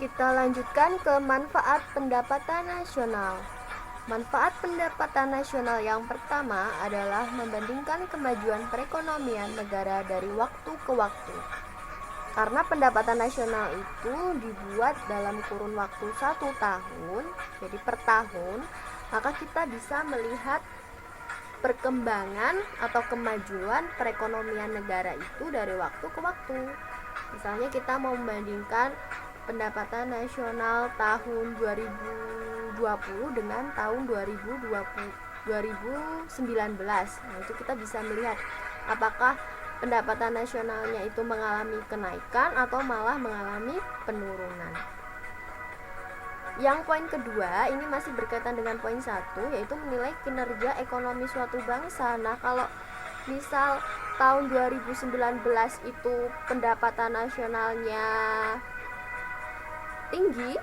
Kita lanjutkan ke manfaat pendapatan nasional. Manfaat pendapatan nasional yang pertama adalah membandingkan kemajuan perekonomian negara dari waktu ke waktu. Karena pendapatan nasional itu dibuat dalam kurun waktu 1 tahun, jadi per tahun, maka kita bisa melihat perkembangan atau kemajuan perekonomian negara itu dari waktu ke waktu. Misalnya kita mau membandingkan pendapatan nasional tahun 2020 dengan tahun 2019. Nah, itu kita bisa melihat apakah pendapatan nasionalnya itu mengalami kenaikan atau malah mengalami penurunan. Yang poin kedua ini masih berkaitan dengan poin 1, yaitu menilai kinerja ekonomi suatu bangsa. Nah, kalau misal tahun 2019 itu pendapatan nasionalnya tinggi,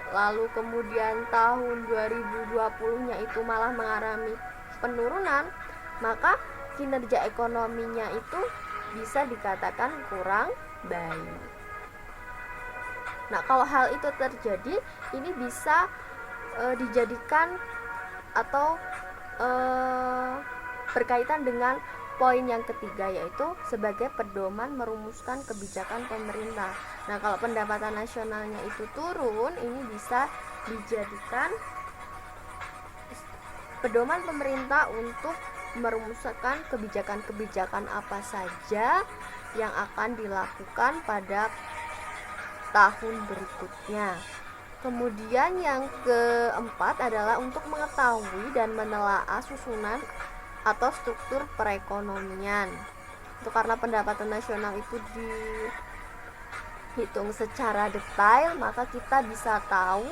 lalu kemudian tahun 2020-nya itu malah mengalami penurunan, maka kinerja ekonominya itu bisa dikatakan kurang baik. Nah, kalau hal itu terjadi, ini bisa dijadikan atau berkaitan dengan poin yang ketiga, yaitu sebagai pedoman merumuskan kebijakan pemerintah. Nah, kalau pendapatan nasionalnya itu turun, ini bisa dijadikan pedoman pemerintah untuk merumuskan kebijakan-kebijakan apa saja yang akan dilakukan pada tahun berikutnya. Kemudian yang keempat adalah untuk mengetahui dan menelaah susunan atau struktur perekonomian. Itu karena pendapatan nasional itu dihitung secara detail, maka kita bisa tahu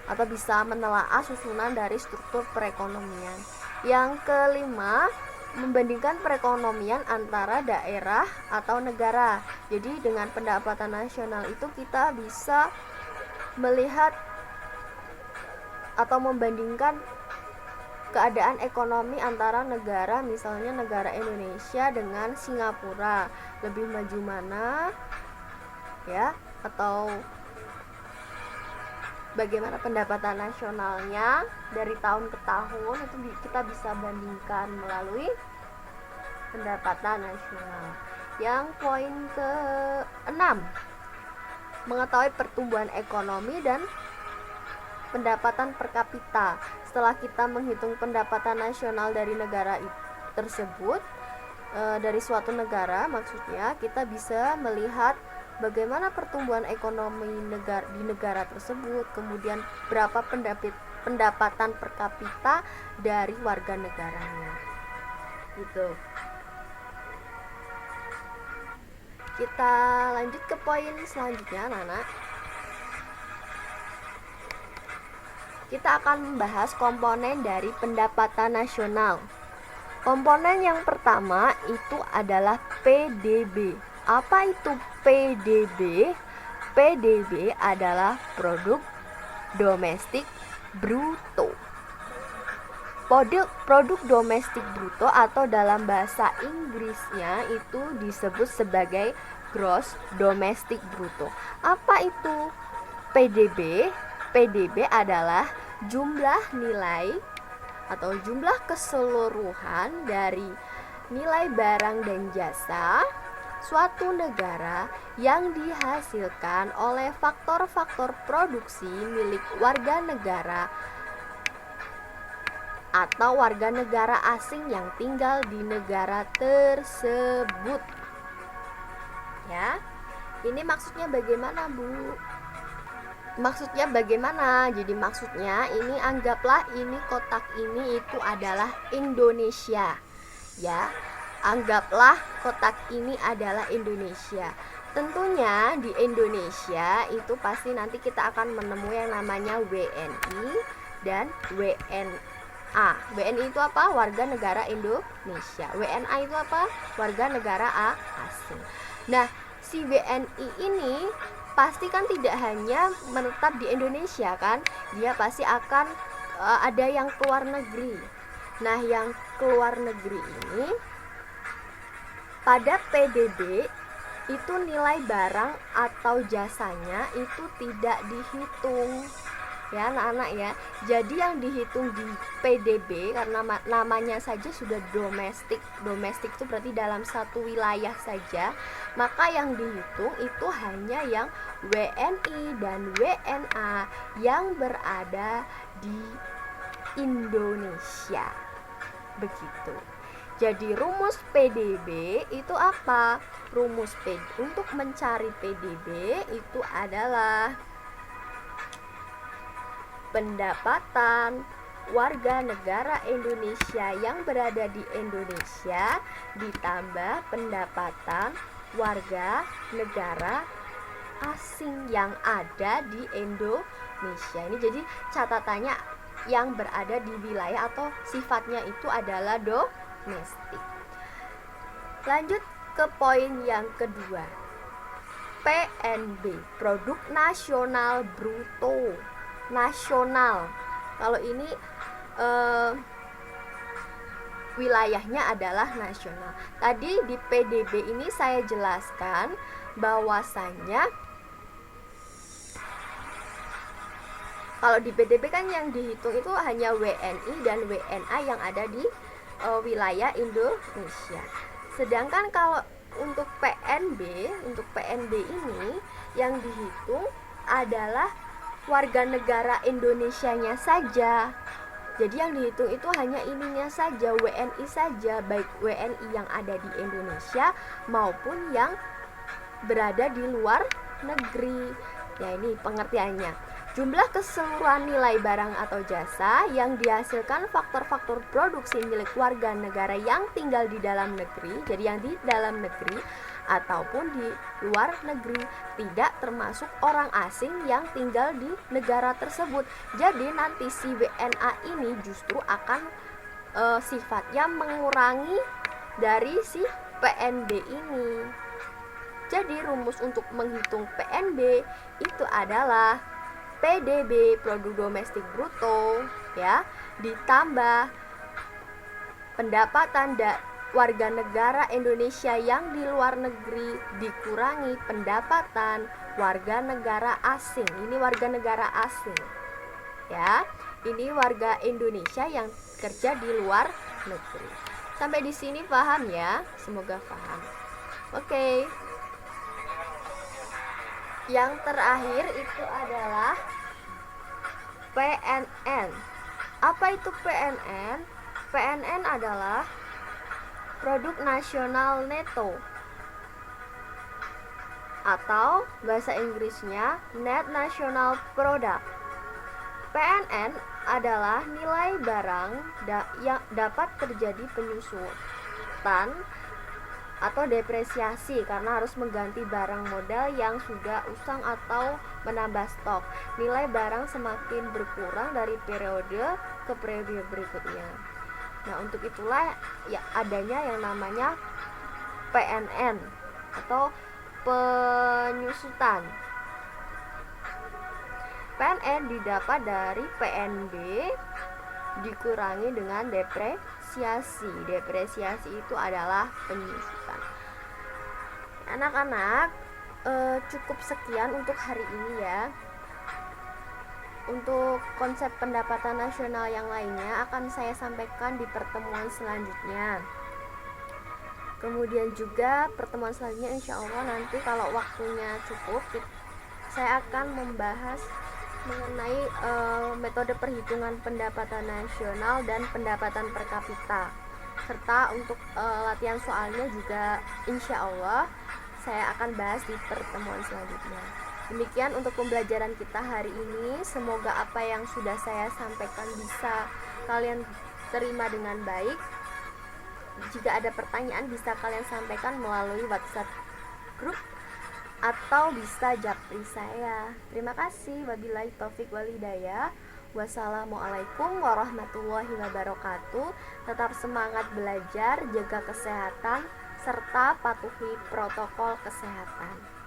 atau bisa menelaah susunan dari struktur perekonomian. Yang kelima, membandingkan perekonomian antara daerah atau negara. Jadi dengan pendapatan nasional itu kita bisa melihat atau membandingkan keadaan ekonomi antara negara, misalnya negara Indonesia dengan Singapura, lebih maju mana ya, atau bagaimana pendapatan nasionalnya dari tahun ke tahun, itu kita bisa bandingkan melalui pendapatan nasional. Yang poin ke-6, mengetahui pertumbuhan ekonomi dan pendapatan per kapita. Setelah kita menghitung pendapatan nasional dari negara tersebut, dari suatu negara maksudnya, kita bisa melihat bagaimana pertumbuhan ekonomi di negara tersebut, kemudian berapa pendapatan per kapita dari warga negaranya. Gitu. Kita lanjut ke poin selanjutnya, Nana. Kita akan membahas komponen dari pendapatan nasional. Komponen yang pertama itu adalah PDB. Apa itu PDB? PDB adalah produk domestik bruto. Produk domestik bruto atau dalam bahasa Inggrisnya itu disebut sebagai gross domestic bruto. Apa itu PDB? PDB adalah jumlah nilai atau jumlah keseluruhan dari nilai barang dan jasa suatu negara yang dihasilkan oleh faktor-faktor produksi milik warga negara atau warga negara asing yang tinggal di negara tersebut. Ya. Ini maksudnya bagaimana, Bu? Maksudnya bagaimana? Jadi maksudnya ini anggaplah ini kotak ini itu adalah Indonesia. Ya. Anggaplah kotak ini adalah Indonesia. Tentunya di Indonesia itu pasti nanti kita akan menemui yang namanya WNI dan WNA. WNI itu apa? Warga negara Indonesia. WNA itu apa? Warga negara asing. Nah, si WNI ini pasti kan tidak hanya menetap di Indonesia kan, dia pasti akan ada yang keluar negeri. Nah, yang keluar negeri ini pada PDB itu nilai barang atau jasanya itu tidak dihitung ya anak-anak ya. Jadi yang dihitung di PDB karena namanya saja sudah domestik itu berarti dalam satu wilayah saja, maka yang dihitung itu hanya yang WNI dan WNA yang berada di Indonesia. Begitu. Jadi rumus PDB itu apa? Rumus untuk mencari PDB itu adalah pendapatan warga negara Indonesia yang berada di Indonesia ditambah pendapatan warga negara asing yang ada di Indonesia. Ini jadi catatannya yang berada di wilayah atau sifatnya itu adalah domestik. Lanjut ke poin yang kedua. PNB, produk nasional bruto nasional. Kalau ini wilayahnya adalah nasional. Tadi di PDB ini saya jelaskan bahwasannya kalau di PDB kan yang dihitung itu hanya WNI dan WNA yang ada di wilayah Indonesia. Sedangkan kalau untuk PNB ini yang dihitung adalah warga negara Indonesianya saja. Jadi yang dihitung itu hanya ininya saja, WNI saja, baik WNI yang ada di Indonesia maupun yang berada di luar negeri. Ya, ini pengertiannya. Jumlah keseluruhan nilai barang atau jasa yang dihasilkan faktor-faktor produksi milik warga negara yang tinggal di dalam negeri, jadi yang di dalam negeri ataupun di luar negeri, tidak termasuk orang asing yang tinggal di negara tersebut. Jadi nanti si WNA ini justru akan sifatnya mengurangi dari si PNB ini. Jadi rumus untuk menghitung PNB itu adalah PDB, produk domestik bruto, ya, ditambah pendapatan warga negara Indonesia yang di luar negeri dikurangi pendapatan warga negara asing. Ini warga negara asing, ya. Ini warga Indonesia yang kerja di luar negeri. Sampai di sini paham ya? Semoga paham. Oke. Yang terakhir itu adalah PNN. Apa itu PNN? PNN adalah produk nasional neto atau bahasa Inggrisnya net national product. PNN adalah nilai barang yang dapat terjadi penyusutan atau depresiasi karena harus mengganti barang modal yang sudah usang atau menambah stok. Nilai barang semakin berkurang dari periode ke periode berikutnya. Nah, untuk itulah ya adanya yang namanya PNN atau penyusutan. PNN didapat dari PNB dikurangi dengan depresiasi. Depresiasi itu adalah penyusutan. Anak-anak, cukup sekian untuk hari ini ya. Untuk konsep pendapatan nasional yang lainnya akan saya sampaikan di pertemuan selanjutnya. Kemudian juga pertemuan selanjutnya insya Allah nanti kalau waktunya cukup, saya akan membahas mengenai metode perhitungan pendapatan nasional dan pendapatan per kapita, serta untuk latihan soalnya juga insya Allah saya akan bahas di pertemuan selanjutnya. Demikian untuk pembelajaran kita hari ini. Semoga apa yang sudah saya sampaikan bisa kalian terima dengan baik. Jika ada pertanyaan bisa kalian sampaikan melalui WhatsApp grup atau bisa japri saya. Terima kasih. Wabillahi taufik wal hidayah. Wassalamualaikum warahmatullahi wabarakatuh. Tetap semangat belajar, jaga kesehatan, serta patuhi protokol kesehatan.